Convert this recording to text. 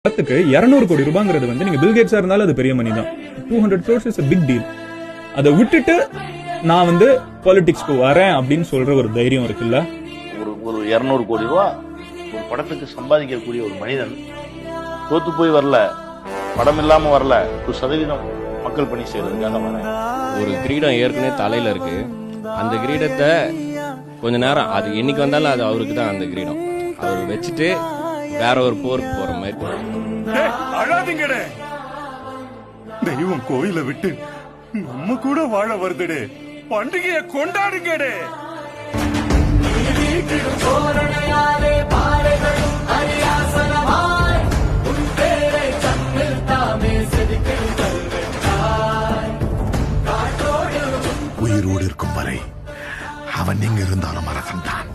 படத்துக்கு 200 கோடி ரூபாங்கிறது வந்து நீங்க பில் கேட்ஸா இருந்தாலும் அது பெரிய மணி தான். 200 crores is a big deal. அதை விட்டுட்டு நான் வந்து பாலிடிக்ஸ்க்கு வரேன் அப்படின்னு சொல்ற ஒரு தைரியம் இருக்குல்ல. ஒரு 200 கோடி ரூபா ஒரு படத்துக்கு சம்பாதிக்கக்கூடிய ஒரு மனிதன் தோத்து போய் வரல, படம் இல்லாம வரல, 1% மக்கள் பணி செய்யறதுக்காக வரேன். ஒரு கிரீடம் ஏற்கனவே தலையில இருக்கு, அந்த கிரீடத்தை கொஞ்ச நேரம் அது என்னைக்கு வந்தாலும் அது அவருக்கு தான் அந்த கிரீடம். அவர் வச்சுட்டு வேற ஒரு போருக்கு போற மாதிரி. அழாதீங்கடே, தெய்வம் கோயிலை விட்டு நம்ம கூட வாழ வருதுடே, பண்டிகையை கொண்டாடுங்கடே. உயிரோடு இருக்கும் வரை அவன் எங்க இருந்தாலும் அரசன் தான்.